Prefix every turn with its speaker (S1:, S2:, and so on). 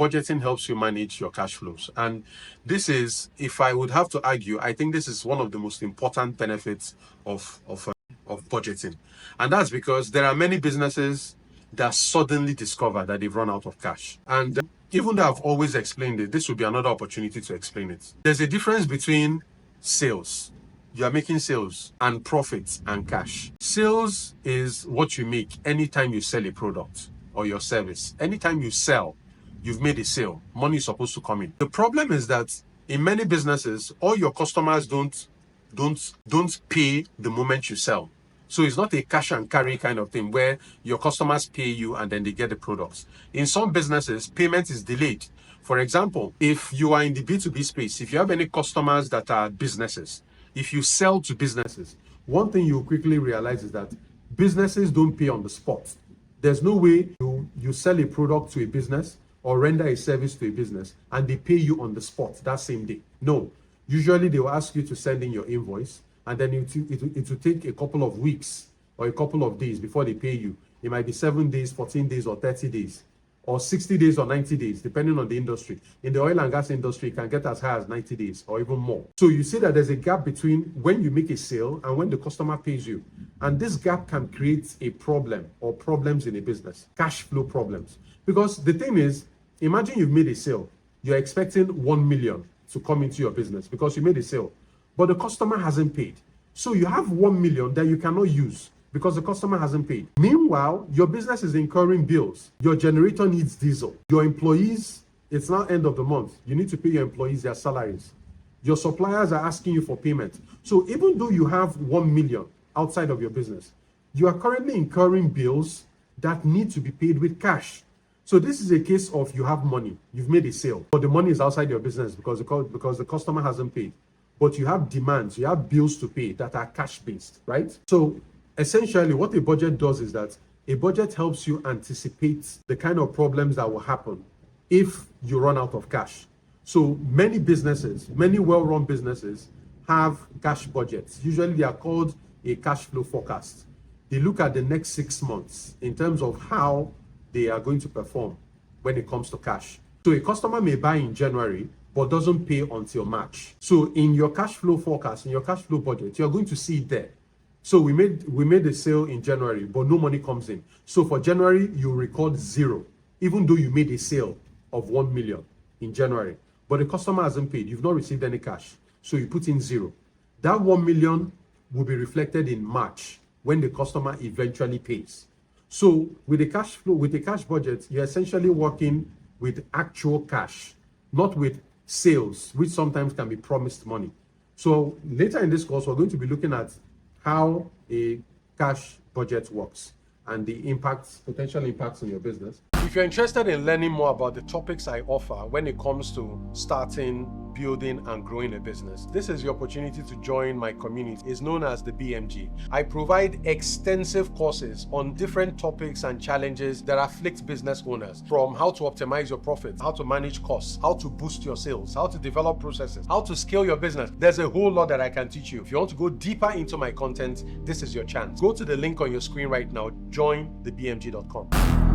S1: budgeting helps you manage your cash flows. And this is, if I would have to argue, I think this is one of the most important benefits of budgeting. And that's because there are many businesses that suddenly discover that they've run out of cash. And even though I've always explained it, this would be another opportunity to explain it. There's a difference between sales. You are making sales and profits and cash. Sales is what you make anytime you sell a product or your service. Anytime you sell, you've made a sale. Money is supposed to come in. The problem is that in many businesses, all your customers don't pay the moment you sell. So it's not a cash and carry kind of thing where your customers pay you and then they get the products. In some businesses, payment is delayed. For example, if you are in the B2B space, if you have any customers that are businesses, if you sell to businesses, one thing you'll quickly realize is that businesses don't pay on the spot. There's no way you sell a product to a business or render a service to a business and they pay you on the spot that same day. No. Usually they will ask you to send in your invoice, and then it will take a couple of weeks or a couple of days before they pay you. It might be 7 days, 14 days, or 30 days, or 60 days or 90 days, depending on the industry. In the oil and gas industry, it can get as high as 90 days or even more. So you see that there's a gap between when you make a sale and when the customer pays you. And this gap can create a problem or problems in a business, cash flow problems. Because the thing is, imagine you've made a sale. You're expecting 1 million to come into your business because you made a sale, but the customer hasn't paid. So you have 1 million that you cannot use because the customer hasn't paid. Meanwhile, your business is incurring bills. Your generator needs diesel. Your employees, it's now end of the month. You need to pay your employees their salaries. Your suppliers are asking you for payment. So even though you have 1 million outside of your business, you are currently incurring bills that need to be paid with cash. So this is a case of you have money, you've made a sale, but the money is outside your business because the customer hasn't paid. But you have demands, you have bills to pay that are cash-based, right? So essentially what a budget does is that a budget helps you anticipate the kind of problems that will happen if you run out of cash. So many businesses, many well-run businesses have cash budgets. Usually they are called a cash flow forecast. They look at the next 6 months in terms of how they are going to perform when it comes to cash. So a customer may buy in January, but doesn't pay until March. So in your cash flow forecast, in your cash flow budget, you're going to see it there. So we made a sale in January, but no money comes in. So for January, you record 0, even though you made a sale of 1 million in January, but the customer hasn't paid. You've not received any cash. So you put in 0. That 1 million will be reflected in March when the customer eventually pays. So with the cash flow, with the cash budget, you're essentially working with actual cash, not with sales, which sometimes can be promised money. So later in this course, we're going to be looking at how a cash budget works and the potential impacts on your business. If you're interested in learning more about the topics I offer when it comes to starting, building, and growing a business, this is your opportunity to join my community. It's known as the BMG. I provide extensive courses on different topics and challenges that afflict business owners, from how to optimize your profits, how to manage costs, how to boost your sales, how to develop processes, how to scale your business. There's a whole lot that I can teach you. If you want to go deeper into my content, this is your chance. Go to the link on your screen right now, jointhebmg.com.